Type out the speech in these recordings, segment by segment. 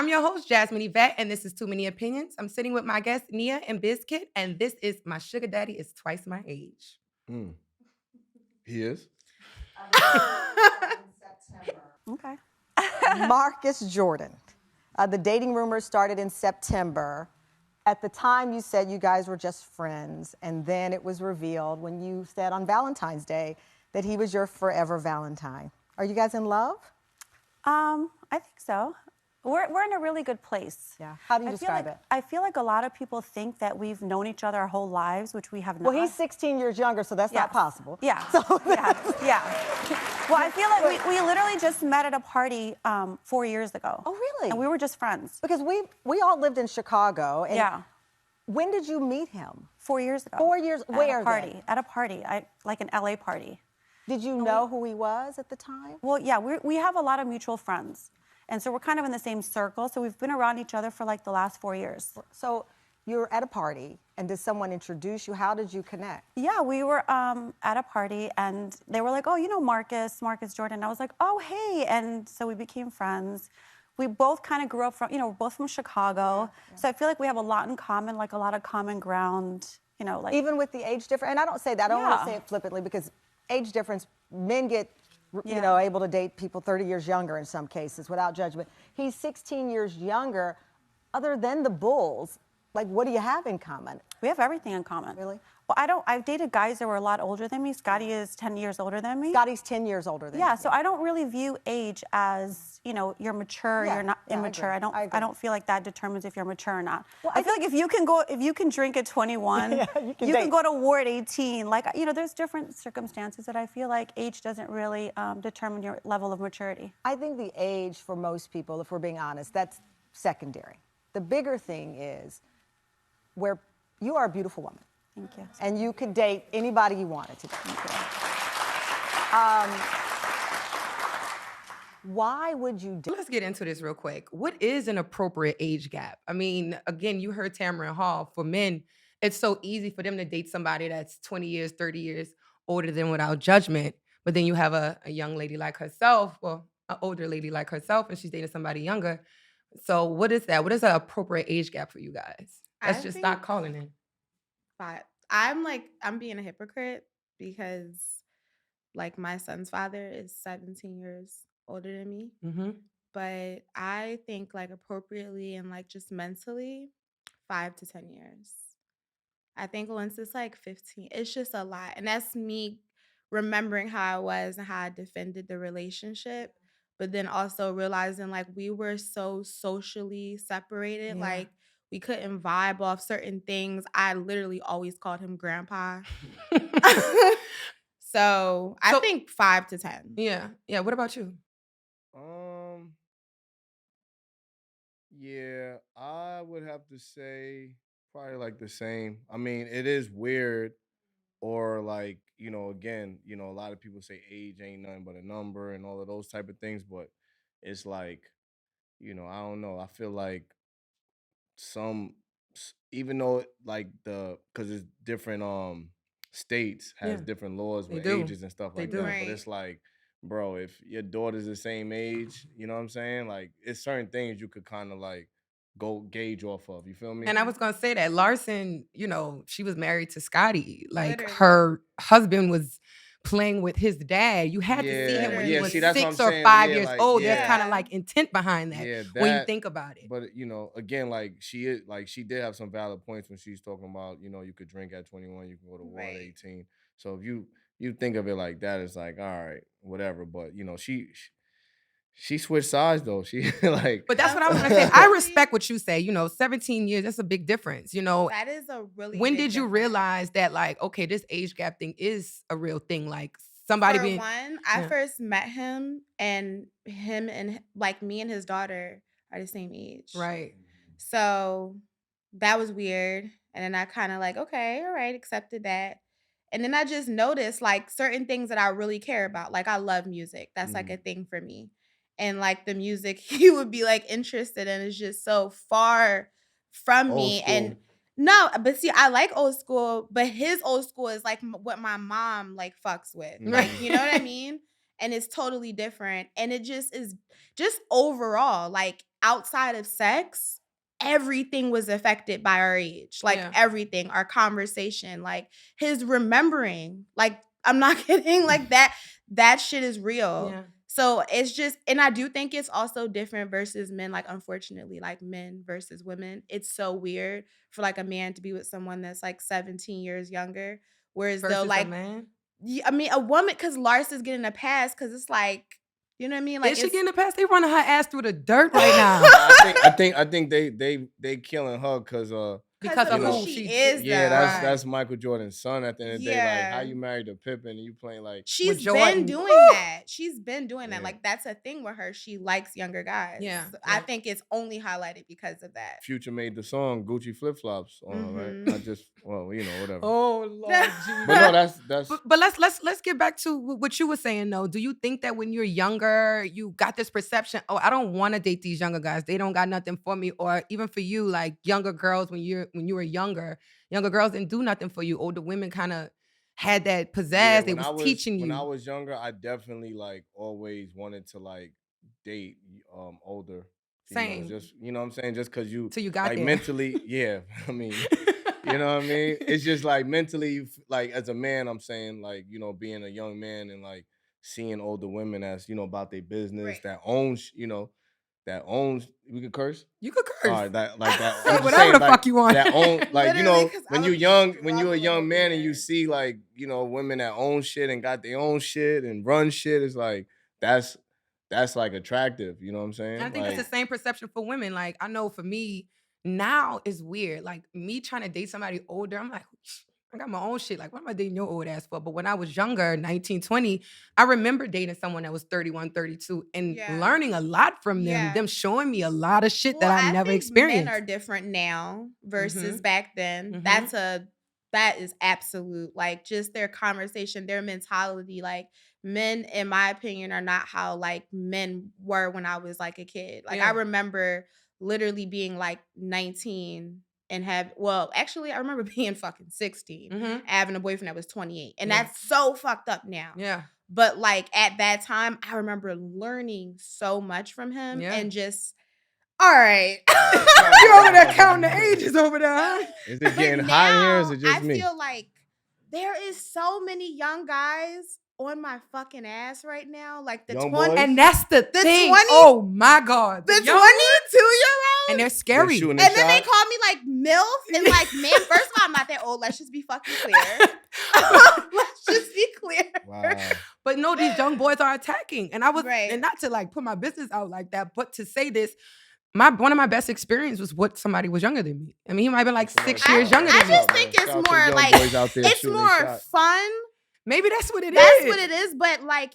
I'm your host, Jasmine Yvette, and this is Too Many Opinions. I'm sitting with my guests, Neiya and Bizkit, and this is my sugar daddy is twice my age. Mm. He is. Okay. Marcus Jordan. The dating rumors started in September. At the time, you said you guys were just friends, and then it was revealed when you said on Valentine's Day that he was your forever Valentine. Are you guys in love? I think so. We're in a really good place. Yeah. How do you describe it? I feel like a lot of people think that we've known each other our whole lives, which we have not. Well, he's 16 years younger, so that's not possible. Yeah. So yeah. Well, I feel like we literally just met at a party 4 years ago. Oh, really? And we were just friends. Because we all lived in Chicago. And Yeah. When did you meet him? 4 years ago. 4 years. Where? At a party. At a party. Like an LA party. Did you know who he was at the time? Well, yeah, we have a lot of mutual friends. And so we're kind of in the same circle. So we've been around each other for like the last 4 years. So you're at a party, and did someone introduce you? How did you connect? Yeah, we were at a party, and they were like, oh, you know Marcus Jordan. I was like, oh, hey. And so we became friends. We both kind of grew up from, we're both from Chicago. Yeah. So I feel like we have a lot in common, like a lot of common ground, like. Even with the age difference, and I don't say that, I don't want to say it flippantly, because age difference, men get able to date people 30 years younger in some cases without judgment. He's 16 years younger. Other than the Bulls, like, what do you have in common? We have everything in common. Really? Well, I've dated guys that were a lot older than me. Scotty is 10 years older than me. Scotty's 10 years older than you. Yeah, so I don't really view age as, you're mature, you're not immature. I don't feel like that determines if you're mature or not. Well, I feel like if you can drink at 21, you can go to war at 18. Like, there's different circumstances that I feel like age doesn't really determine your level of maturity. I think the age for most people, if we're being honest, that's secondary. The bigger thing is where you are a beautiful woman. Thank you. And you could date anybody you wanted to date. Why would you date? Let's get into this real quick. What is an appropriate age gap? I mean, again, you heard Tamron Hall. For men, it's so easy for them to date somebody that's 20 years, 30 years older than without judgment. But then you have a young lady like herself, well, an older lady like herself, and she's dating somebody younger. So what is that? What is an appropriate age gap for you guys? Let's just start calling it. But I'm being a hypocrite because, like, my son's father is 17 years older than me. Mm-hmm. But I think, like, appropriately and, like, just mentally, 5 to 10 years. I think once it's like 15, it's just a lot. And that's me remembering how I was and how I defended the relationship. But then also realizing, like, we were so socially separated. Yeah. Like, we couldn't vibe off certain things. I literally always called him grandpa. So I think 5 to 10. Yeah. Yeah. What about you? Yeah, I would have to say probably like the same. I mean, it is weird, or like, again, a lot of people say age ain't nothing but a number and all of those type of things, but it's like, I don't know. I feel like even though like because it's different states has different laws with ages and stuff like that, Right. but it's like, bro, if your daughter's the same age, you know what I'm saying, like, it's certain things you could kind of like go gauge off of, you feel me? And I was gonna say that Larson, she was married to Scotty. Like, Literally. her husband was playing with his dad. You had to see him when he was 6 or 5 years old. There's kind of like intent behind that when you think about it. But again, like, she did have some valid points when she's talking about, you could drink at 21, you can go to war at 18. So if you think of it like that, it's like, all right, whatever. But she switched sides though. She like. But that's what I was gonna say. I respect what you say. 17 years, that's a big difference. That is a really When big did you difference. realize that, like, okay, this age gap thing is a real thing? Like, somebody For being one, I first met him and like me and his daughter are the same age. right. So that was weird. And then I kind of like, okay, all right, accepted that. And then I just noticed like certain things that I really care about. Like, I love music. That's like a thing for me. And like the music he would be like interested in is just so far from me. And no, but see, I like old school, but his old school is like what my mom like fucks with. Like, you know what I mean? And it's totally different. And it just is just overall, like, outside of sex, everything was affected by our age. Like everything, our conversation, like his remembering. Like, I'm not kidding. Like that shit is real. Yeah. So it's just, and I do think it's also different versus men. Like, unfortunately, like men versus women, it's so weird for like a man to be with someone that's like 17 years younger. Whereas Versus though, like, a man? I mean, a woman, because Lars is getting a pass, because it's like, you know what I mean? Like, is she getting a pass? They running her ass through the dirt right now. I think they killing her because of who who she she is. Yeah, though. that's Michael Jordan's son. At the end of the day, like how you married to Pippen and you playing like she's Jordan. been doing that. She's been doing that. Like, that's a thing with her. She likes younger guys. Yeah, So I think it's only highlighted because of that. Future made the song Gucci Flip Flops on right. I just whatever. Oh Lord Jesus. But no, that's. But let's get back to what you were saying though. Do you think that when you're younger, you got this perception? Oh, I don't want to date these younger guys. They don't got nothing for me. Or even for you, like younger girls when you were younger girls didn't do nothing for you. Older women kind of had that pizzazz. Yeah, they was teaching you. When I was younger, I definitely like always wanted to like date older females. Same. Just you know what I'm saying? Just because you till you got like there. mentally, yeah. I mean, you know what I mean? It's just like mentally, like as a man, I'm saying like being a young man and like seeing older women as about their business that owns that owns. We could curse. You could curse. All right, that whatever saying, the like, fuck you want. That own, like when you're young, when you're a struggling young over man and there. you see like women that own shit and got their own shit and run shit, it's like that's like attractive. You know what I'm saying? And I think like, it's the same perception for women. Like I know for me now it's weird. Like me trying to date somebody older, I'm like, I got my own shit. Like, what am I dating your old ass for? But when I was younger, 19, 20, I remember dating someone that was 31, 32 and learning a lot from them. Them showing me a lot of shit that I never think experienced. Men are different now versus back then. That is absolute. Like, just their conversation, their mentality. Like, men, in my opinion, are not how like men were when I was like a kid. Like, I remember literally being like 19 and actually I remember being fucking 16 having a boyfriend that was 28. And that's so fucked up now. Yeah. But like at that time, I remember learning so much from him and just, all right. You over there counting the ages over there, huh? Is it getting hot in here or is it just me? I feel like there is so many young guys on my fucking ass right now. Like the 20. And that's the thing. 20, oh my God. The 22-year-old. And they're scary. And then they call me like MILF. And like, man, first of all, I'm not that old. Let's just be fucking clear. Let's just be clear. Wow. But no, these young boys are attacking. And I was, Right. and not to like put my business out like that, but to say this, one of my best experiences was what somebody was younger than me. I mean, he might have been like 6 years younger than me. I just think it's more like, it's more fun. Maybe that's what it is. That's what it is. But like,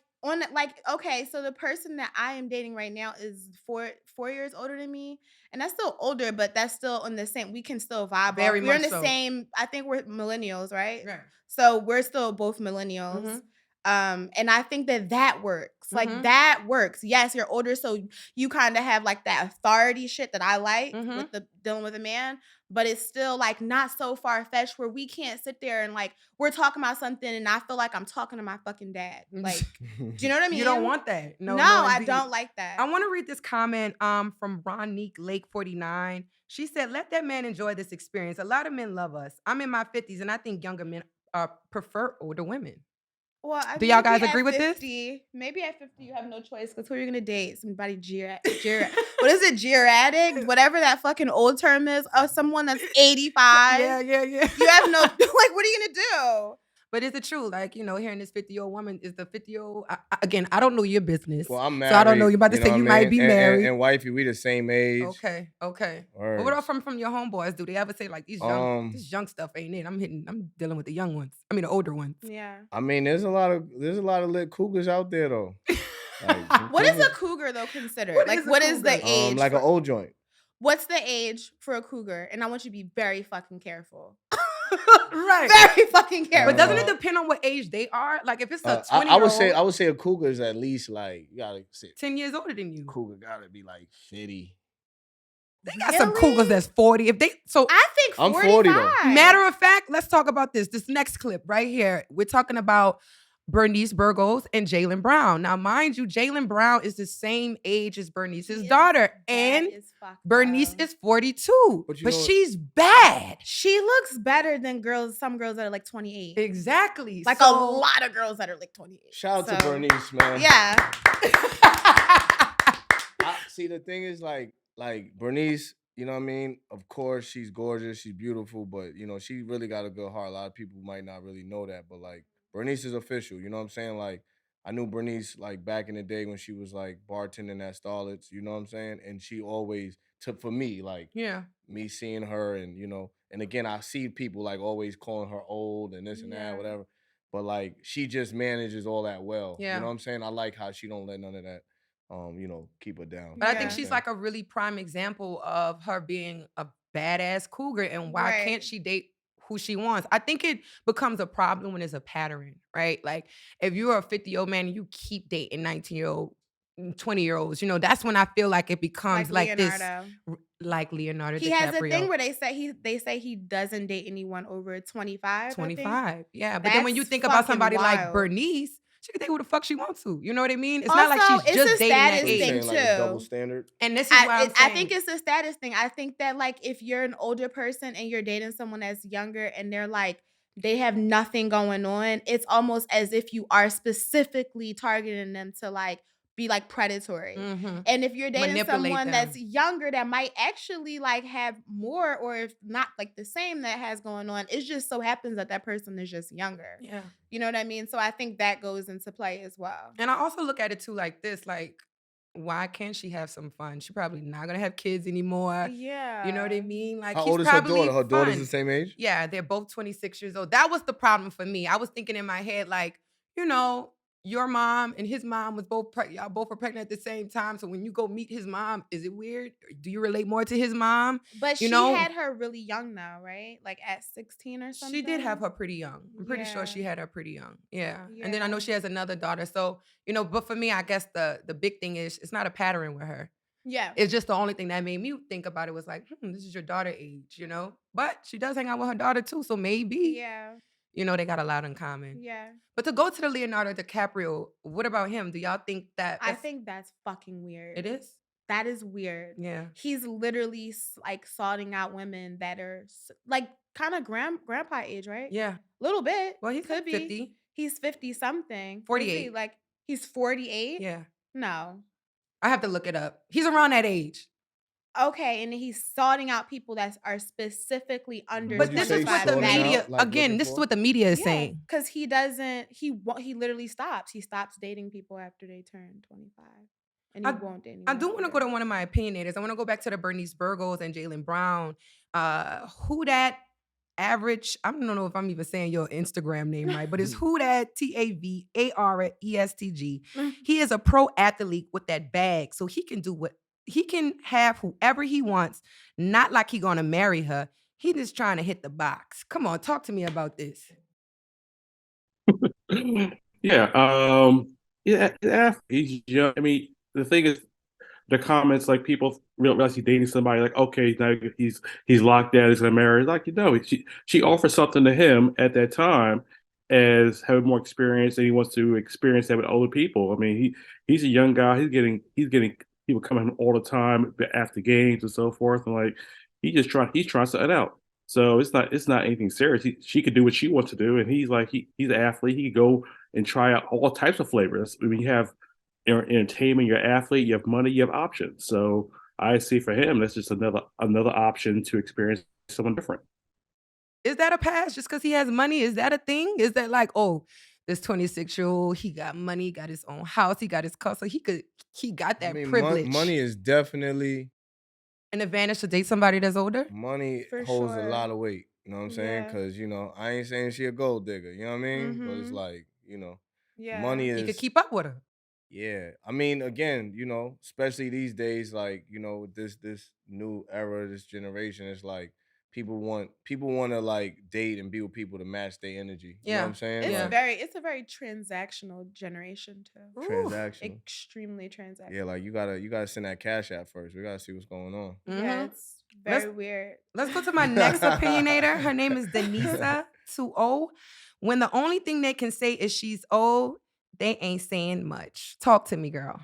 okay, so the person that I am dating right now is 4 years older than me. And that's still older, but that's still on the same, we can still vibe. Very We're much in the so. same, I think we're millennials, right? Right. So we're still both millennials. And I think that works. Like that works. Yes, you're older, so you kind of have like that authority shit that I like with the dealing with a man, but it's still like not so far-fetched where we can't sit there and like we're talking about something and I feel like I'm talking to my fucking dad. Like, do you know what I mean? You don't want that. No, I indeed. don't like that. I want to read this comment from Ronique Lake 49. She said, let that man enjoy this experience. A lot of men love us. I'm in my 50s and I think younger men prefer older women. Well, do y'all guys agree with 50, this? Maybe at 50 you have no choice because who are you gonna date? Somebody what is it? Geriatric? Whatever that fucking old term is. Or someone that's 85. Yeah. You have no like. What are you gonna do? But is it true? Like, hearing this 50-year-old woman is the 50-year-old. Again, I don't know your business. Well, I'm married. So I don't know. You're about to say you might be married. And wifey, we the same age. Okay. Words. But what about from your homeboys? Do they ever say like this young stuff ain't it? I'm dealing with the young ones. I mean the older ones. Yeah. I mean, there's a lot of lit cougars out there though. Like, what is a cougar though considered? What is the age? Like an old joint. What's the age for a cougar? And I want you to be very fucking careful. Right. Very fucking careful. But doesn't it depend on what age they are? Like if it's a 20-year-old. I would say a cougar is at least like you gotta say 10 years older than you. Cougar gotta be like 50. They got some cougars that's 40. If they I think 45. I'm 40 though. Matter of fact, let's talk about this. This next clip right here. We're talking about Bernice Burgos and Jaylen Brown. Now, mind you, Jaylen Brown is the same age as Bernice's daughter, and Bernice is 42, But you but know- she's bad. She looks better than some girls that are like 28. Exactly. Like a lot of girls that are like 28. Shout out to Bernice, man. Yeah. See, the thing is like Bernice, you know what I mean? Of course, she's gorgeous, she's beautiful, but you know, she really got a good heart. A lot of people might not really know that, but like Bernice is official, you know what I'm saying? Like I knew Bernice like back in the day when she was like bartending at Starlets, you know what I'm saying? And she always took for me, like me seeing her and you know, and again, I see people like always calling her old and this and that, whatever. But like she just manages all that well. You know what I'm saying? I like how she don't let none of that you know, keep her down. But I think she's like a really prime example of her being a badass cougar, and why can't she date who she wants? I think it becomes a problem when it's a pattern, right? Like if you're a 50-year-old man and you keep dating 19-year-old, 20-year-olds, you know, that's when I feel like it becomes like this, like Leonardo He DiCaprio. has a thing where they say he doesn't date anyone over 25. 25, yeah. But then when you think about somebody like Bernice, she can date who the fuck she wants to. You know what I mean? It's not like she's just dating that age. Thing too. Like a double standard. And this is why I'm saying, I think it's a status thing. I think that like if you're an older person and you're dating someone that's younger and they're like they have nothing going on, it's almost as if you are specifically targeting them to like be like predatory. And if you're dating someone that's younger that might actually like have more, or if not like the same that has going on, it just so happens that that person is just younger. Yeah. You know what I mean? So I think that goes into play as well. And I also look at it too like this, like, why can't she have some fun? She's probably not gonna have kids anymore. Yeah. You know what I mean? Like, how he's old is probably her daughter? Her daughter's fun. the same age? Yeah, they're both 26 years old. That was the problem for me. I was thinking in my head, like, you know, your mom and his mom was both y'all both were pregnant at the same time. So when you go meet his mom, is it weird? Do you relate more to his mom? But you she know? had her really young now, right? Like at 16 or something. She did have her pretty young. I'm pretty sure she had her pretty young. Yeah. And then I know she has another daughter. So, you know, but for me, I guess the big thing is it's not a pattern with her. Yeah. It's just the only thing that made me think about it was like, this is your daughter age, you know? But she does hang out with her daughter too. So maybe, you know, they got a lot in common. Yeah. But to go to the Leonardo DiCaprio, what about him? Do y'all think that? I think that's fucking weird. It is? That is weird. Yeah. He's literally like sorting out women that are like kind of grandpa age, right? Yeah. Little bit. Well, he could be 50. He's 50 something. 48. Like he's 48? Yeah. No. I have to look it up. He's around that age. Okay, and he's sorting out people that are specifically under. But this is what the media this is what the media is saying. Because he doesn't. He literally stops. He stops dating people after they turn 25, and he won't date anyone. I do want to go to one of my opinionators. I want to go back to the Bernice Burgos and Jaylen Brown. Who that average? I don't know if I'm even saying your Instagram name right, but it's who that TAVARESTG. He is a pro athlete with that bag, so he can do what. He can have whoever he wants, not like he gonna marry her. He just trying to hit the box. Come on, talk to me about this. Yeah, he's young. I mean, the thing is, the comments like people realize he's dating somebody. Like, okay, now he's locked down. He's gonna marry her. Like, you know, she offers something to him at that time as having more experience, and he wants to experience that with older people. I mean, he's a young guy. He's getting people coming all the time after games and so forth, and like he's trying something out. So it's not anything serious. She could do what she wants to do, and he's an athlete. He could go and try out all types of flavors. I mean, you have entertainment, you're an athlete, you have money, you have options. So I see for him that's just another option to experience someone different. Is that a pass just because he has money? Is that a thing? Is that like, oh, this 26-year-old, he got money, got his own house, he got his car, so he got that privilege. Money is definitely an advantage to date somebody that's older. Money holds a lot of weight. You know what I'm saying? Because you know, I ain't saying she a gold digger. You know what I mean? But it's like, you know, money is. He could keep up with her. Yeah, I mean, again, you know, especially these days, like you know, this new era, this generation, it's like. People want to like date and be with people to match their energy. You know what I'm saying? It's a very transactional generation too. Transactional. Extremely transactional. Yeah, like you gotta send that cash out first. We gotta see what's going on. Yeah, it's very weird. Let's go to my next opinionator. Her name is Denisa. too old. When the only thing they can say is she's old, they ain't saying much. Talk to me, girl.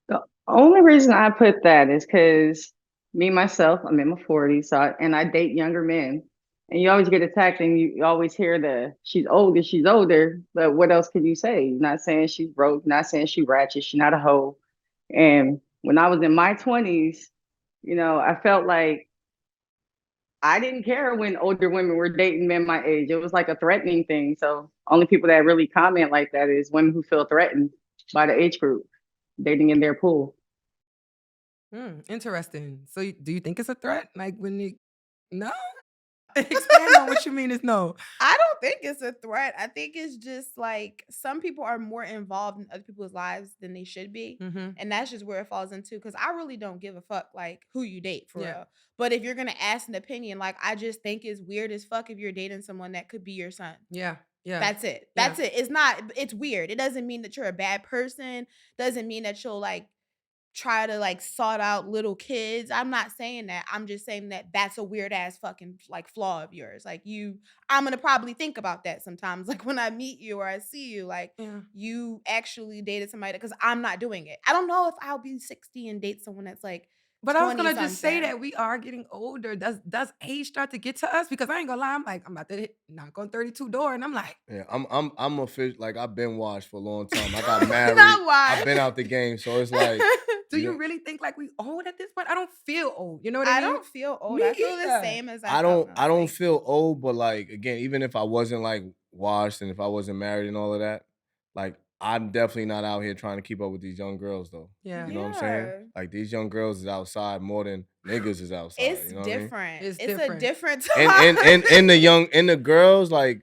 The only reason I put that is because me myself, I'm in my 40s, and I date younger men. And you always get attacked, and you always hear the she's older. But what else can you say? You're not saying she's broke, not saying she's ratchet, she's not a hoe. And when I was in my 20s, I felt like I didn't care when older women were dating men my age. It was like a threatening thing. So only people that really comment like that is women who feel threatened by the age group dating in their pool. Interesting. So do you think it's a threat? Like when you no? Expand on what you mean is no. I don't think it's a threat. I think it's just like some people are more involved in other people's lives than they should be. And that's just where it falls into. Because I really don't give a fuck like who you date for real. But if you're gonna ask an opinion, like I just think it's weird as fuck if you're dating someone that could be your son. Yeah. Yeah. That's it. That's it. It's weird. It doesn't mean that you're a bad person. Doesn't mean that you'll like try to like sort out little kids. I'm not saying that. I'm just saying that that's a weird ass fucking like flaw of yours. Like I'm gonna probably think about that sometimes. Like when I meet you or I see you, like you actually dated somebody, because I'm not doing it. I don't know if I'll be 60 and date someone that's like. But I was gonna just say that we are getting older. Does age start to get to us? Because I ain't gonna lie, I'm like, I'm about to knock on 32 door, and I'm like, yeah, I'm a fish. Like I've been washed for a long time. I got married. I've been out the game, so it's like. Do you really think like we old at this point? I don't feel old. You know what I mean? I don't feel old. I feel the same as I don't feel old, but like again, even if I wasn't like washed and if I wasn't married and all of that, like I'm definitely not out here trying to keep up with these young girls though. Yeah. You know what I'm saying? Like these young girls is outside more than niggas is outside. It's you know different. What I mean? It's different. A different time. And the girls, like,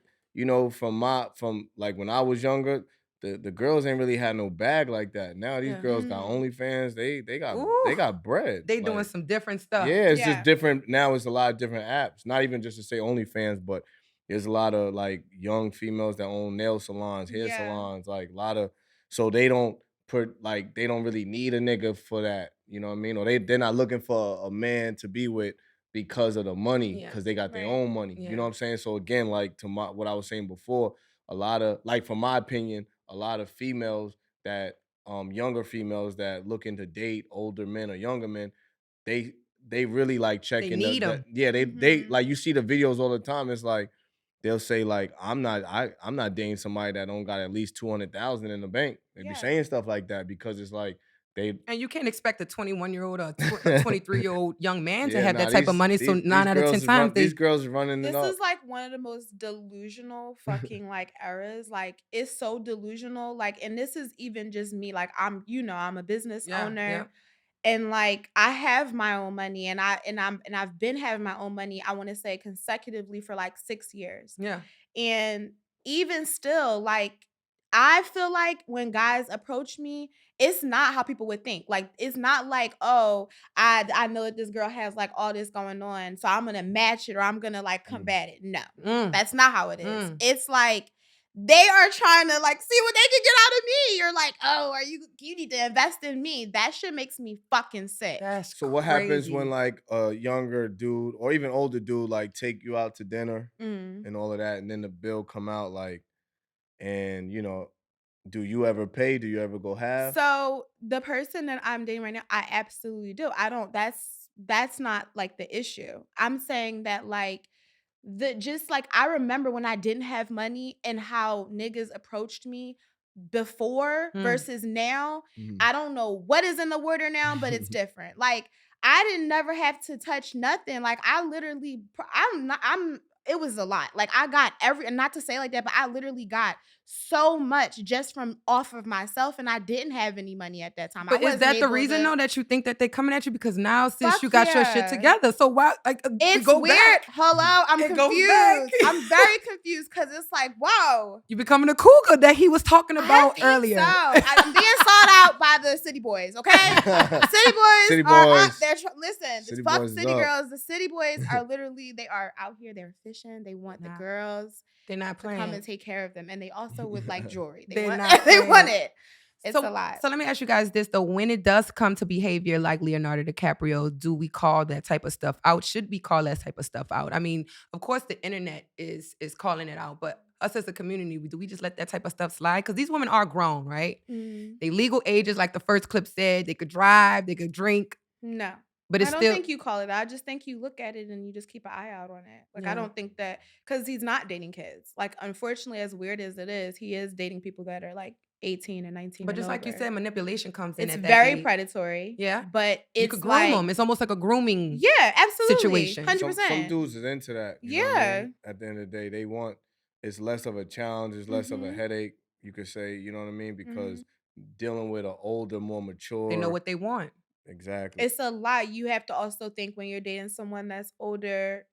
from like when I was younger, the girls ain't really had no bag like that. Now these girls got OnlyFans. They got bread. They doing some different stuff. Yeah, it's just different. Now it's a lot of different apps. Not even just to say OnlyFans, but there's a lot of like young females that own nail salons, hair salons, like a lot of. So they don't really need a nigga for that. You know what I mean? Or they're not looking for a man to be with because of the money, because they got their own money. You know what I'm saying? So again, like to what I was saying before, a lot of like, from my opinion, a lot of females that younger females that looking to date older men or younger men, they really like checking. They need them. They like, you see the videos all the time. It's like they'll say like, I'm not dating somebody that don't got at least 200,000 in the bank. They be saying stuff like that because it's like and you can't expect a 21-year-old or 23-year-old young man to have that type of money. So 9 out of 10 times these girls are running it up. This is like one of the most delusional fucking like eras. Like it's so delusional. Like, and this is even just me. Like I'm a business owner. And like I have my own money, and I've been having my own money, I want to say consecutively for like 6 years. Yeah. And even still, like I feel like when guys approach me, it's not how people would think. Like it's not like, oh, I know that this girl has like all this going on, so I'm gonna match it or I'm gonna like combat it. No, that's not how it is. It's like they are trying to like see what they can get out of me. You're like, oh, you need to invest in me. That shit makes me fucking sick. That's so what happens when like a younger dude or even older dude like take you out to dinner and all of that, and then the bill come out like, and do you ever pay? Do you ever go half? So the person that I'm dating right now, I absolutely do. I don't. That's not like the issue. I'm saying that like just like I remember when I didn't have money and how niggas approached me before versus now. I don't know what is in the water now, but it's different. Like I didn't never have to touch nothing. Like I literally, it was a lot. Like I got and not to say like that, but I literally got so much just from off of myself, and I didn't have any money at that time. But is that the reason though that you think that they coming at you? Because now since you got your shit together, so why? Like it's weird. Back. Hello, I'm confused. I'm very confused because it's like, whoa, you becoming a cougar that he was talking about earlier. So I'm being sought out by the city boys. Okay, city boys are out there. Listen, fuck city girls. The city boys are literally, they are out here. They're fishing. They want the girls. They're not playing. To come and take care of them, and they also would like jewelry. They want it. It's a lot. So let me ask you guys this though. When it does come to behavior like Leonardo DiCaprio, do we call that type of stuff out? Should we call that type of stuff out? I mean, of course the internet is calling it out, but us as a community, do we just let that type of stuff slide? Because these women are grown, right? They legal ages, like the first clip said, they could drive, they could drink. No. But it's I don't still think you call it out. I just think you look at it and you just keep an eye out on it. Like, Yeah. I don't think that, because he's not dating kids. Like, unfortunately, as weird as it is, he is dating people that are like 18 and 19 But and just like you over. said, manipulation comes in It's at that very age. predatory. Yeah. But it's You could groom like, them. It's almost like a grooming yeah, absolutely. situation. 100%. Some dudes is into that. You know what I Yeah. mean? At the end of the day, they want, it's less of a challenge, it's less of a headache, you could say, you know what I mean? Because dealing with an older, more mature. They know what they want. Exactly. It's a lot. You have to also think when you're dating someone that's older,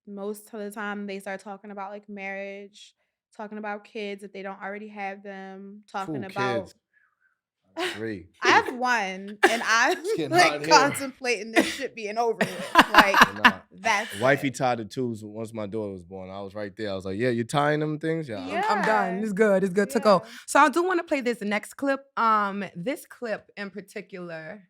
most of the time they start talking about like marriage, talking about kids if they don't already have them, talking about kids. 3. I have one, and I'm getting like hot here. contemplating this shit being over with. Like, Nah. that's Wifey it. tied the tubes once my daughter was born. I was right there. I was like, yeah, you tying them things? Yeah. I'm done. It's good. It's good to go. So I do want to play this next clip. This clip in particular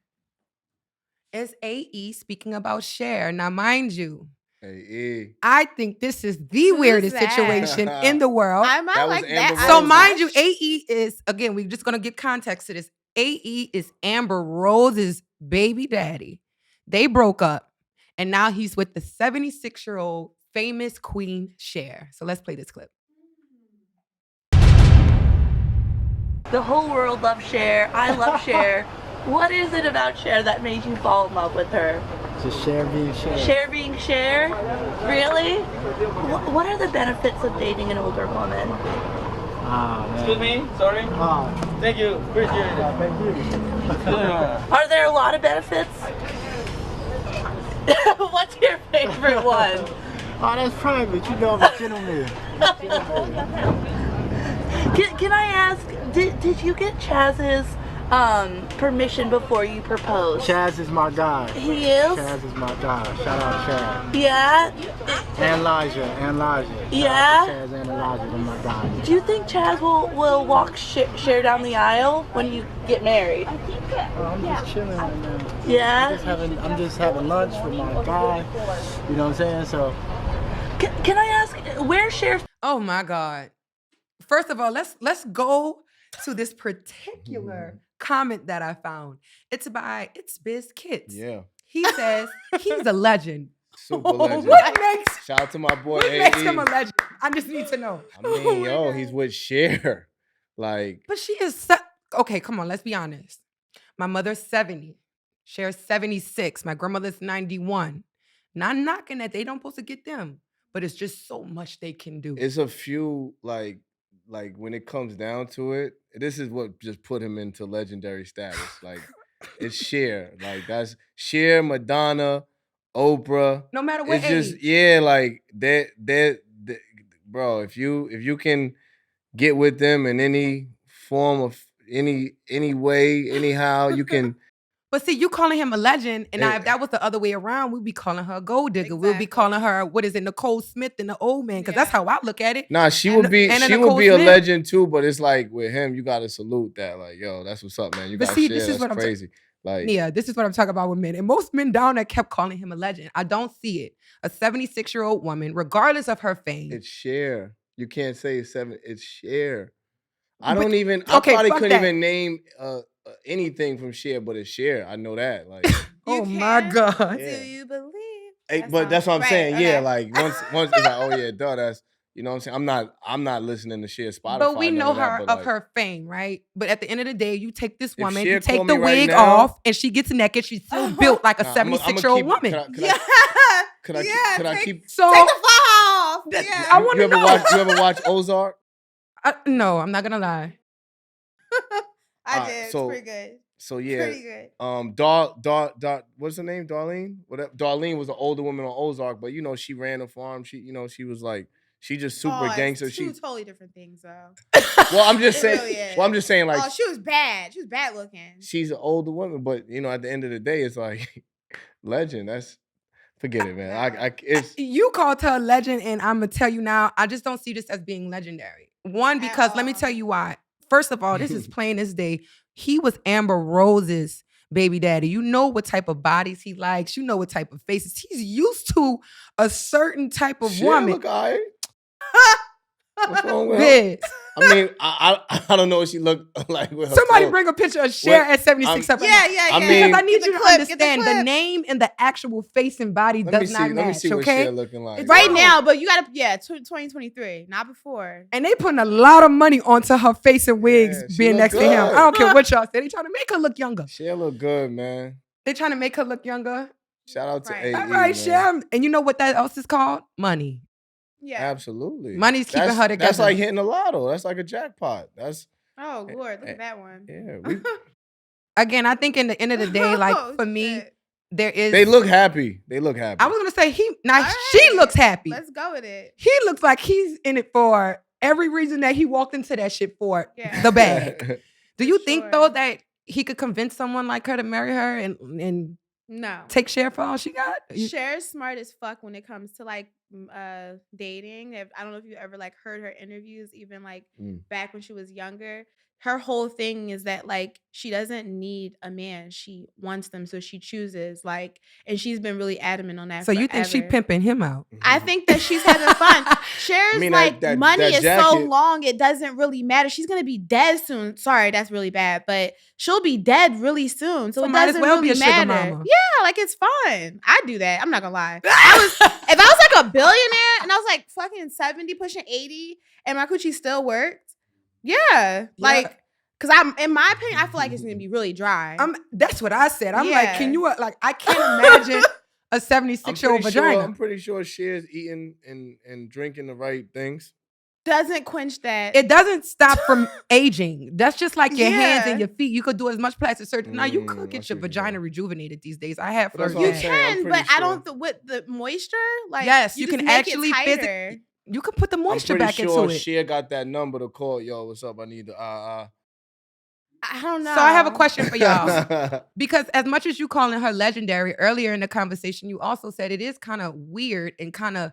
is AE speaking about Cher. Now, mind you, Hey, I think this is the weirdest that? situation in the world. I might That was like that. Amber I So Rose. was mind you, watched- AE is, again, we're just going to give context to this. AE is Amber Rose's baby daddy. They broke up, and now he's with the 76-year-old famous queen Cher. So let's play this clip. The whole world loves Cher. I love Cher. What is it about Cher that made you fall in love with her? Just Cher being Cher. Cher being Cher? Really? What are the benefits of dating an older woman? Ah, man. Excuse me, sorry. Oh, Thank you, appreciate it. thank you. Are there a lot of benefits? What's your favorite one? Oh, that's private. You know I'm a gentleman. Can I ask, did you get Chaz's permission before you proposed? Chaz is my guy. He is? Chaz is my guy. Shout out Chaz. Yeah? And Elijah. Shout Yeah? out to Chaz and Elijah. They're my guys. Do you think Chaz will walk Cher down the aisle when you get married? Oh, I'm just chilling right now. Yeah? I'm just having lunch with my guy. You know what I'm saying? So. Can I ask, where's Cher? Oh my God. First of all, let's go to this particular comment that I found. It's Biz Kits. Yeah. He says he's a legend. Super legend. What makes Shout out to my boy what AE. makes him a legend? I just need to know. I mean, yo, he's with Cher. Like, But she is okay, come on, let's be honest. My mother's 70. Cher's 76. My grandmother's 91. Not knocking that they don't supposed to get them, but it's just so much they can do. it's a few, like when it comes down to it, this is what just put him into legendary status. Like, it's Cher. Like, that's Cher, Madonna, Oprah. No matter what It's just, age. yeah, like, that, bro, if you can get with them in any form of any way, anyhow, you can. But see, you calling him a legend, and Eh. if that was the other way around, we'd be calling her a gold digger. We'll be Exactly. calling her, what is it, Nicole Smith and the old man, because that's how I look at it. Nah, she And- would be and she Nicole would be a Smith. legend too, but it's like with him, you gotta salute that. Like, yo, that's what's up, man. You But got see, Cher, this is that's what I'm crazy. Like, Neiya, this is what I'm talking about with men. And most men down there kept calling him a legend. I don't see it. A 76-year-old woman, regardless of her fame. it's Cher. You can't say it's 7. It's Cher. I But- don't even. okay, I probably fuck couldn't that. even name anything from Cher, but it's Cher. I know that. Like, Oh my can? God. Yeah. Do you believe? hey, That but that's what I'm song. saying. Right, Yeah, okay. like once it's like, oh yeah, duh, that's, you know what I'm saying. I'm not listening to Cher Spotify. But we none know of that, her but, of like, her fame, right? But at the end of the day, you take this If woman, Cher you take call the me right wig now- off, and she gets naked. She's still built like a nah, I'ma 76-year-old keep- woman. Yeah. Could I take, keep? So Take the fly off. That- Yeah. I wanna know. You ever watch Ozark? No, I'm not gonna lie. I Alright, did. so- it's pretty good. So yeah, Pretty good. what's her name? Darlene. Whatever. Darlene was an older woman on Ozark, but you know she ran a farm. She was like, she just super It's gangster. two She. totally different things, though. Well, I'm just It saying. really is. Well, I'm just saying, like, Oh, she was bad. She was bad looking. she's an older woman, but you know, at the end of the day, it's like legend. That's forget it, man. It's You called her a legend, and I'm gonna tell you now, I just don't see this as being legendary. One, At because let me all. tell you why. First of all, this is plain as day. He was Amber Rose's baby daddy. You know what type of bodies he likes. You know what type of faces. He's used to a certain type of Shit, woman. look all right. What's wrong with her? Biz. I mean, I don't know what she looked like with her Somebody clothes. bring a picture of Cher at 76 up. Yeah. I mean- Because I need Get you the to clip, get the understand the clip. name and the actual face and body Let me does see. not Let me match, see what okay? Cher looking like. Right No. now, but you gotta 2023, not before. And they putting a lot of money onto her face and wigs Yeah, she being look next to him. good. I don't care what y'all say. They trying to make her look younger. Cher look good, man. They trying to make her look younger. Shout out to Right. AE, All right, man. Cher. And you know what that else is called? Money. Yeah. Absolutely. Money's keeping her That's together. like hitting a lotto. That's like a jackpot. That's Oh Lord, look at that one. yeah. Again, I think in the end of the day, like Oh, for me, shit. there is. They look happy. They look happy. I was gonna say now All she right, looks happy. Let's go with it. He looks like he's in it for every reason that he walked into that shit for Yeah. the bag. Do you think Sure. though that he could convince someone like her to marry her and No. take Cher for all she got? Cher's smart as fuck when it comes to like dating. I don't know if you ever like heard her interviews, even like back when she was younger. Her whole thing is that like she doesn't need a man. She wants them, so she chooses. Like, and she's been really adamant on that. So you think she forever. pimping him out? I think that she's having fun. Cher's mean, like that money is so jacket- long, it doesn't really matter. She's gonna be dead soon. Sorry, that's really bad, but she'll be dead really soon. So it might as doesn't well be really a sugar matter. mama. Yeah, like it's fun. I do that. I'm not gonna lie. If I was like a billionaire and I was like fucking 70, pushing 80, and my coochie still worked, yeah. Like, cause I'm in my opinion, I feel like it's gonna be really dry. That's what I said. I'm like, Yeah. can you like? I can't imagine a I'm 76-year-old pretty sure- vagina. I'm pretty sure Cher's eating and drinking the right things. Doesn't quench that. It doesn't stop from aging. That's just like your hands Yeah. and your feet. You could do as much plastic surgery. Now you I could get see your what you're vagina saying. rejuvenated these days. I have But that's flirted what with I'm that. saying. can, pretty but I sure. don't with the moisture. Like Yes, you just can make it actually tighter. You can put the I'm moisture pretty back sure into it. Cher got that number to call. Yo, what's up? I need the I don't know. So I have a question for y'all. Because as much as you calling her legendary, earlier in the conversation, you also said it is kind of weird and kind of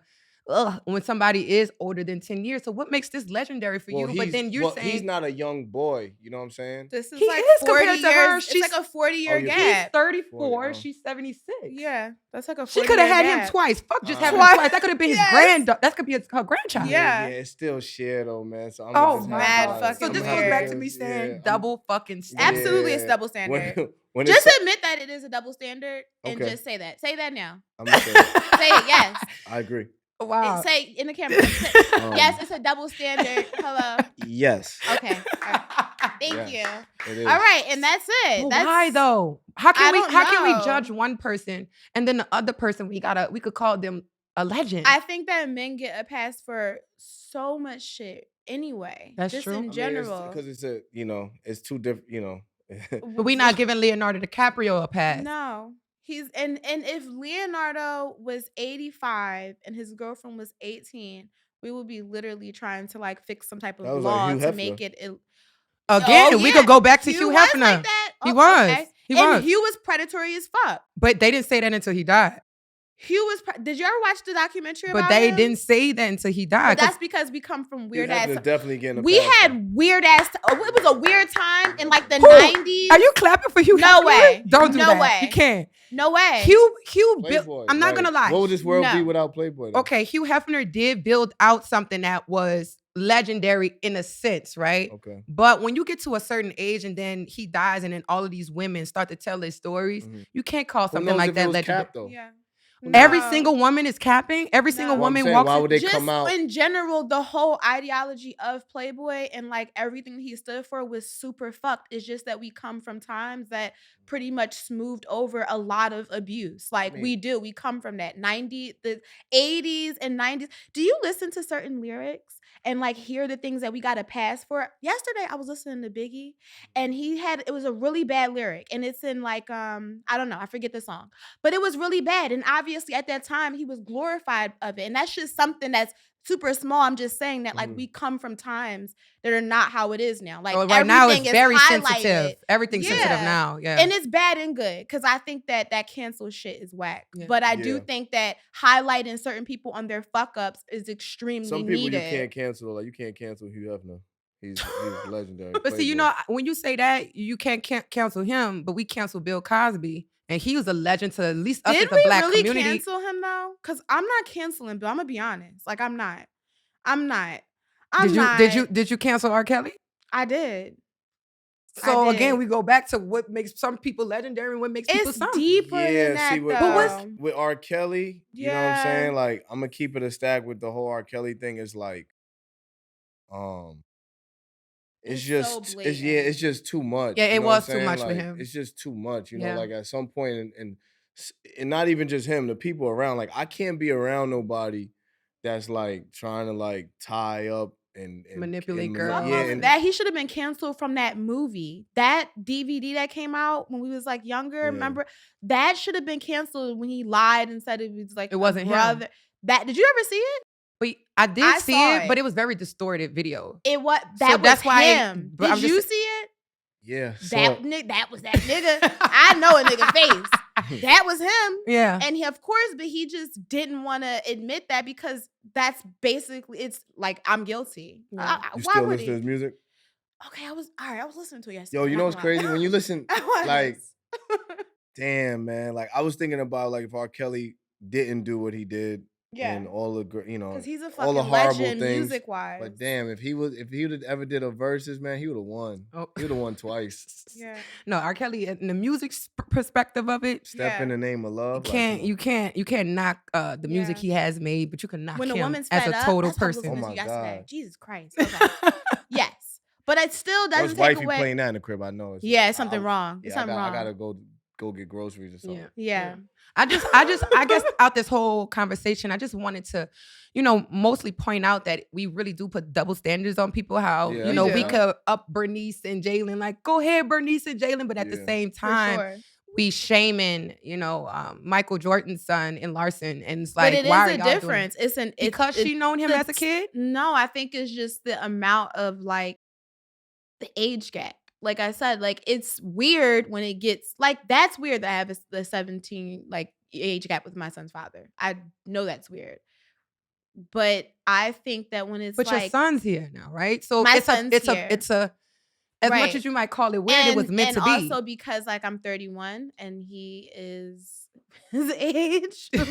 when somebody is older than 10 years. So what makes this legendary for you? But then you're saying he's not a young boy. You know what I'm saying? This is He like is 40 compared to years. her. It's She's- like a 40-year Oh, you're he's gap. 34, 40, she's 76. Yeah, that's like a 40-year She could have had gap. him twice. Fuck just having Twice. him twice. That could have been his Yes. granddaughter. That could be her grandchild. Yeah. it's still Cher though, man. So I'm Oh just my mad God. fucking So this goes weird. back to me saying Yeah, double fucking standard. Absolutely, it's double standard. When Just it's, admit that it is a double standard and Okay. just say that. Say that now. I'm gonna say it. Say it, yes. I agree. Wow. Say in the camera. Say, yes, it's a double standard. Hello. Yes, Okay. All right. Thank you. it is. All right, and that's it. But That's why though? How can I we don't how can we know. judge one person and then the other person we could call them a legend? I think that men get a pass for so much shit anyway. That's just true. in general. because it's a it's two different. But we not giving Leonardo DiCaprio a pass. No. He's and if Leonardo was 85 and his girlfriend was 18, we would be literally trying to like fix some type of That was like law Hugh to Hefner. make it Again, Oh, we yeah. could go back to Hugh Hugh was Hefner. like that. He Oh, was. okay. He and was. Hugh was predatory as fuck. But they didn't say that until he died. Hugh was. Did you ever watch the documentary But about they him? didn't say that until he But died. 'cause that's because we come from Hugh weird ass. Hefner's definitely getting a We pass, had weird ass. It was a weird time in like the Who? 90s. Are you clapping for Hugh No Hefner? way. Don't do No that. way. You can't. No way. Hugh built. Playboy, I'm not right. gonna lie. What would this world be No. without Playboy? Though? Okay, Hugh Hefner did build out something that was legendary in a sense, right? Okay. But when you get to a certain age and then he dies and then all of these women start to tell their stories, Mhm. you can't call Who something knows like if it that was legendary. capped, though? Yeah. Every No. single woman is capping. Every single No. Well, I'm woman saying, walks. why would they Just come out? in general, the whole ideology of Playboy and like everything he stood for was super fucked. It's just that we come from times that pretty much smoothed over a lot of abuse. Like mean- we come from that the 80s and 90s. Do you listen to certain lyrics and like hear the things that we got to pass for? Yesterday I was listening to Biggie and it was a really bad lyric and it's in like I don't know, I forget the song. But it was really bad. And obviously at that time he was glorified of it. And that's just something that's super small. I'm just saying that like we come from times that are not how it is now. Like So right now it's everything is very highlighted. sensitive. Everything's sensitive Yeah. now. Yeah. And it's bad and good because I think that cancel shit is whack. Yeah. But I do Yeah. think that highlighting certain people on their fuck ups is extremely Some people needed. you can't cancel. Like you can't cancel Hugh Hefner. He's legendary. But see, you Playboy. know, when you say that, you can't cancel him, but we cancel Bill Cosby, and he was a legend to at least us Did as the we black really community. cancel him though? Because I'm not canceling Bill. I'm gonna be honest. Like I'm not. Did you cancel R. Kelly? I did. So again, we go back to what makes some people legendary and what makes people It's some. deeper than that, see, with, though. with R. Kelly, you know what I'm Yeah. saying? Like, I'm gonna keep it a stack with the whole R. Kelly thing. Is like, it's just, so it's just too much. Yeah, you it know what I'm was too saying? much for Like, him. It's just too much. You know, Yeah. like at some point, and not even just him, the people around. Like, I can't be around nobody that's like trying to like tie up and Manipulate and girls. Fuck yeah, all of and that. He should have been canceled from that movie. That DVD that came out when we was like younger, Yeah. remember? That should have been canceled when he lied and said it was like It wasn't him. brother. That did you ever see it? But I did I see saw it, it. but it was very distorted video. It was So that that's was why- him. but I'm Did just you sa- see it? yeah. That was that nigga. I know a nigga face. That was him. Yeah. And he, of course, but he just didn't want to admit that because that's basically, it's like, I'm guilty. Yeah. You Why still would listen to he? his music? Okay, I was listening to it yesterday. Yo, you know not what's gonna lie. crazy? When you listen, I was. like, damn, man. Like, I was thinking about like if R. Kelly didn't do what he did, Yeah. and all the you know, Because he's a all the fucking horrible legend things. music wise. But damn, if he would have ever did a versus, man, he would have won. Oh. He would have won twice. Yeah. No, R. Kelly, in the music perspective of it, Step in the name of love. you can't knock the music Yeah. he has made, but you can knock When the him woman's as fed a up, total that's what I was person. listening Oh to my yesterday. God. Jesus Christ. Okay. Yes. But it still What's doesn't take wifey away. playing that in the crib? I know. It's Yeah, it's something wrong. Yeah, It's something wrong. I gotta go get groceries or something. Yeah. I guess out this whole conversation, I just wanted to, mostly point out that we really do put double standards on people. How, Yeah, we do. could up Bernice and Jalen, like, go ahead, Bernice and Jalen. But at the Yeah. same For time, sure. we shaming, Michael Jordan's son and Larson. And it's But like, it why is are a y'all doing difference. it? Because she known him as a kid? No, I think it's just the amount of like the age gap. Like I said, like it's weird when it gets like that's weird that I have the 17 like age gap with my son's father. I know that's weird. But I think that when it's But like your son's here now, right? So My it's son's here. as much Right. as you might call it weird, it was meant to be. And also because like I'm 31 and he is his age. Do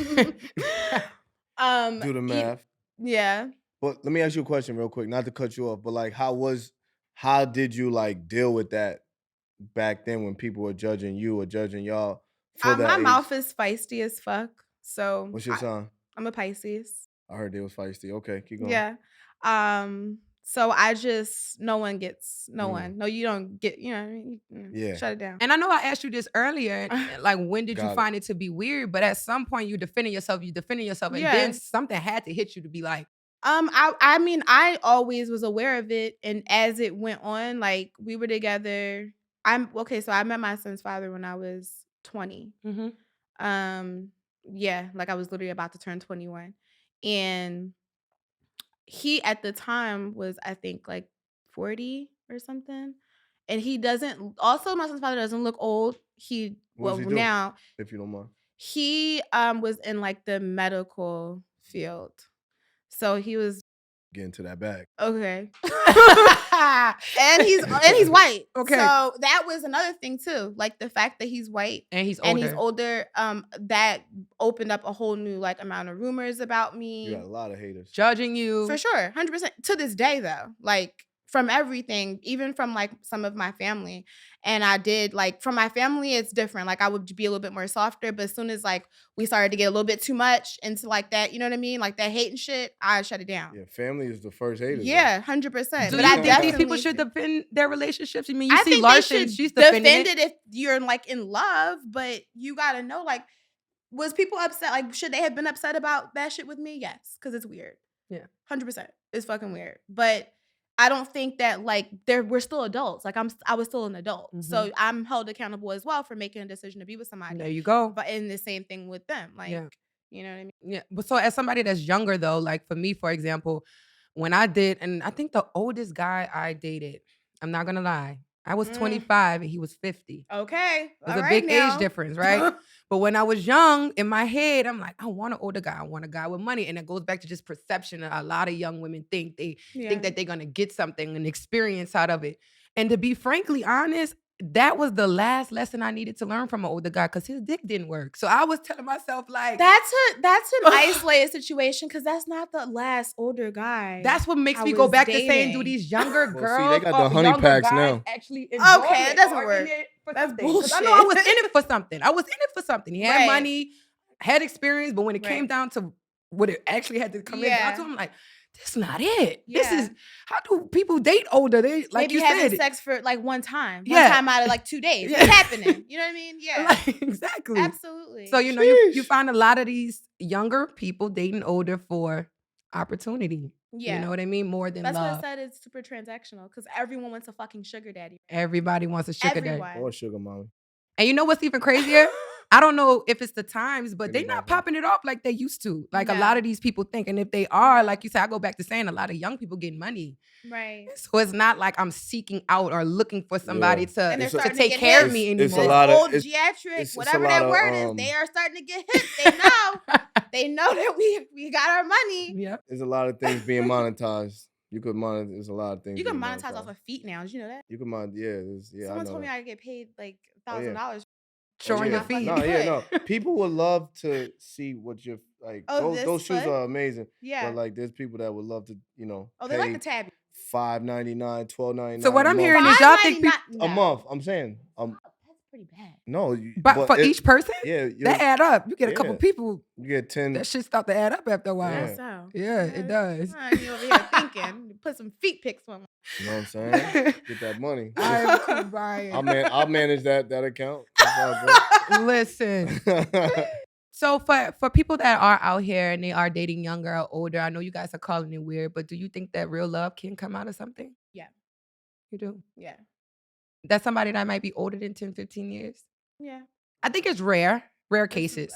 the math. Yeah. But let me ask you a question real quick, not to cut you off, but like how did you like deal with that back then when people were judging you or judging y'all for that My age? mouth is feisty as fuck. So What's your sign? I'm a Pisces. I heard it was feisty. Okay, keep going. Yeah. So I just no one. No, you don't get, Yeah. shut it down. And I know I asked you this earlier, like when did you Got it. find it to be weird? But at some point you defending yourself, and Yeah. then something had to hit you to be like, I mean, I always was aware of it, and as it went on, like we were together. So I met my son's father when I was 20. Yeah, like I was literally about to turn 21. And he at the time was, I think, like 40 or something. And he doesn't also my son's father doesn't look old. What does he do? Now If you don't mind. he was in like the medical field. So he was Get into that bag. okay. and he's white. Okay. So that was another thing too. Like the fact that he's white and he's and older. he's older, that opened up a whole new like amount of rumors about me. You got a lot of haters. Judging you. For sure. 100%. To this day though. Like from everything, even from like some of my family. And I did like from my family, it's different. Like I would be a little bit more softer, but as soon as like we started to get a little bit too much into like that, you know what I mean? Like that hate and shit, I shut it down. Yeah, family is the first haters. Yeah, 100%. Do But you I think definitely these people should defend their relationships? I mean, I you see think Larson, they should she's defending defend it. it if you're like in love, but you gotta know like, was people upset? Like, should they have been upset about that shit with me? Yes, because it's weird. Yeah. 100%. It's fucking weird. But I don't think that like we're still adults. Like I was still an adult. So I'm held accountable as well for making a decision to be with somebody. There you go. But in the same thing with them. Like, Yeah. you know what I mean? Yeah. But so as somebody that's younger though, like for me, for example, when I did, and I think the oldest guy I dated, I'm not gonna lie, I was 25 and he was 50. Okay. It was a big age difference, right? But when I was young, in my head, I'm like, I want an older guy. I want a guy with money. And it goes back to just perception that a lot of young women think. They think that they're going to get something, an experience out of it. And to be frankly honest, that was the last lesson I needed to learn from an older guy because his dick didn't work. So I was telling myself, like, that's an isolated situation because that's not the last older guy. That's what makes I me go was back to dating. saying, do these younger Well, girls see, they got the or honey younger packs guys now. actually enjoy Okay, it it doesn't or in work. it for That's something? 'Cause I know bullshit. I was in it for something. I was in it for something. He had Right. money, had experience, but when it came Right. down to what it actually had to come in down to, I'm like, this is not it. This Yeah. is, how do people date older? They, like Maybe you having said. sex for like one time. Yeah. One time out of like 2 days. Yeah. What's happening? You know what I mean? Yeah. Like, exactly. Absolutely. So, you know, you find a lot of these younger people dating older for opportunity. Yeah. You know what I mean? More than That's love. what I said. It's super transactional because everyone wants a fucking sugar daddy. Everybody wants a sugar daddy. Everyone. Or sugar mommy. And you know what's even crazier? I don't know if it's the times, but Give me they're not that one. popping it off like they used to. Like a No. lot of these people think. And if they are, like you said, I go back to saying a lot of young people getting money. Right. So it's not like I'm seeking out or looking for somebody Yeah. And they're to starting take get care hip. of me It's anymore. a lot of- Old it's- geriatric, it's a whatever lot that of, word is, they are starting to get hip. They know. They know that we got our money. Yep. There's a lot of things being monetized. You could monetize. There's a lot of things. You can being monetize off of feet now. Did you know that? You can monetize. Yeah, I Someone know told me that. I could get paid like Oh, yeah. $1,000. Showing yeah. your feet. No, yeah, no. People would love to see what you're like. Oh, those this shoes foot? are amazing. Yeah. But like, there's people that would love to, Oh, they like a tabby. $5.99, $12.99. So what a I'm month. hearing is y'all think people, A month. I'm saying. That's pretty bad. No. but for each person, Yeah. that add up. You get a couple yeah. people, You get 10. that shit start to add up after a while. Yeah. So. Yeah, it does. You over here thinking. Put some feet pics on. You know what I'm saying? Get that money. I am cool, Brian. I'll manage that account. That's all Listen. good. So for people that are out here and they are dating younger or older, I know you guys are calling it weird, but do you think that real love can come out of something? Yeah. You do? Yeah. That's somebody that might be older than 10, 15 years? Yeah. I think it's rare cases.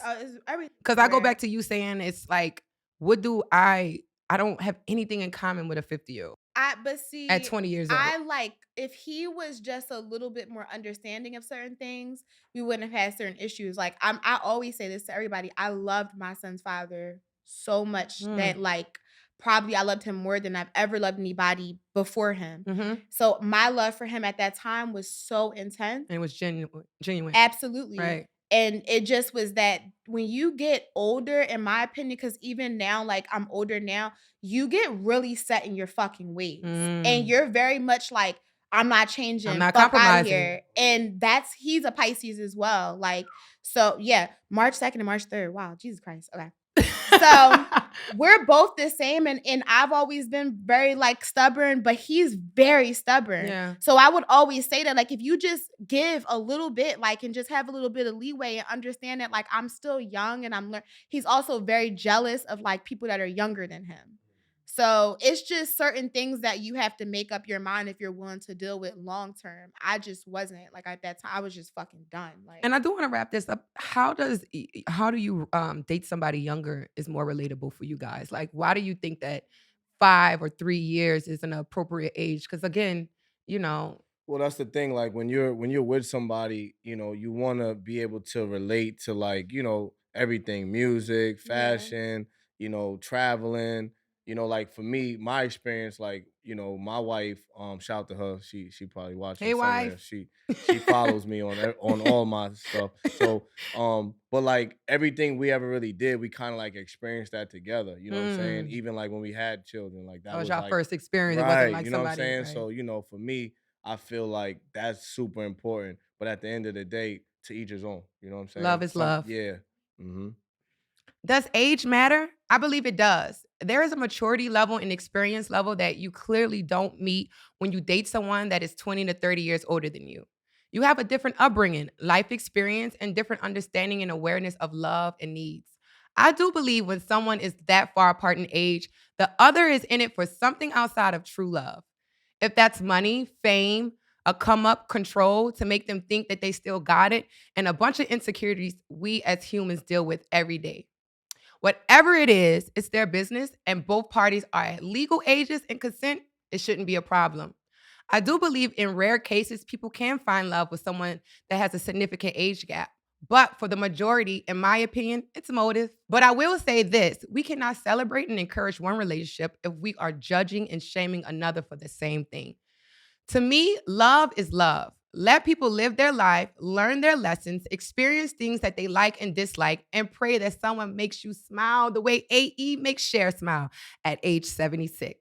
Because I go back to you saying it's like, I don't have anything in common with a 50-year-old But see, at 20 years old. I like if he was just a little bit more understanding of certain things, we wouldn't have had certain issues. Like I always say this to everybody. I loved my son's father so much that like probably I loved him more than I've ever loved anybody before him. Mm-hmm. So my love for him at that time was so intense. And it was genuine. Absolutely. Right. And it just was that when you get older, in my opinion, because even now, like I'm older now, you get really set in your fucking ways. And you're very much like, I'm not changing. I'm not fuck compromising. Out here. And he's a Pisces as well. Like, so yeah, March 2nd and March 3rd. Wow, Jesus Christ. Okay. So we're both the same. And I've always been very like stubborn, but he's very stubborn. Yeah. So I would always say that, like, if you just give a little bit, like, and just have a little bit of leeway and understand that, like, I'm still young and I'm learning. He's also very jealous of like people that are younger than him. So it's just certain things that you have to make up your mind if you're willing to deal with long term. I just wasn't like at that time. I was just fucking done. Like, And I do want to wrap this up. How do you date somebody younger is more relatable for you guys? Like, why do you think that 5 or 3 years is an appropriate age? Because again, you know. Well, that's the thing. Like when you're with somebody, you want to be able to relate to like, everything, music, fashion, traveling. Like for me, my experience, like, my wife, shout out to her. She probably watching. Hey, somewhere. wife. She follows me on all my stuff. So, but like everything we ever really did, we kind of like experienced that together. You know what I'm saying? Even like when we had children, like that That was was your like, first experience. right, It wasn't like you know what I'm somebody. saying? Right. So, for me, I feel like that's super important. But at the end of the day, to each his own. You know what I'm saying? Love is love. Yeah. Mm-hmm. Does age matter? I believe it does. There is a maturity level and experience level that you clearly don't meet when you date someone that is 20 to 30 years older than you. You have a different upbringing, life experience, and different understanding and awareness of love and needs. I do believe when someone is that far apart in age, the other is in it for something outside of true love. If that's money, fame, a come up, control to make them think that they still got it, and a bunch of insecurities we as humans deal with every day. Whatever it is, it's their business, and both parties are at legal ages and consent. It shouldn't be a problem. I do believe in rare cases, people can find love with someone that has a significant age gap. But for the majority, in my opinion, it's motive. But I will say this, we cannot celebrate and encourage one relationship if we are judging and shaming another for the same thing. To me, love is love. Let people live their life, learn their lessons, experience things that they like and dislike, and pray that someone makes you smile the way AE makes Cher smile at age 76.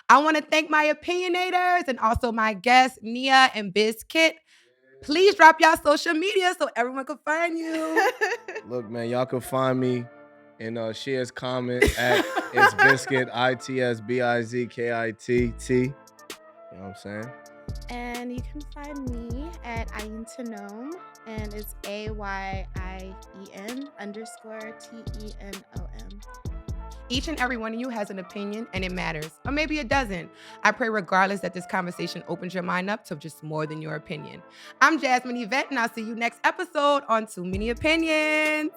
I want to thank my opinionators and also my guests, Neiya and Bizkit. Please drop y'all social media so everyone can find you. Look, man, y'all can find me in Cher's comment at it's Biscuit, ITSBIZKITT. You know what I'm saying? And you can find me at Ayin Tanom, and it's AYIEN_TENOM. Each and every one of you has an opinion and it matters, or maybe it doesn't. I pray regardless that this conversation opens your mind up to just more than your opinion. I'm Jahze Yvette, and I'll see you next episode on Too Many Opinions.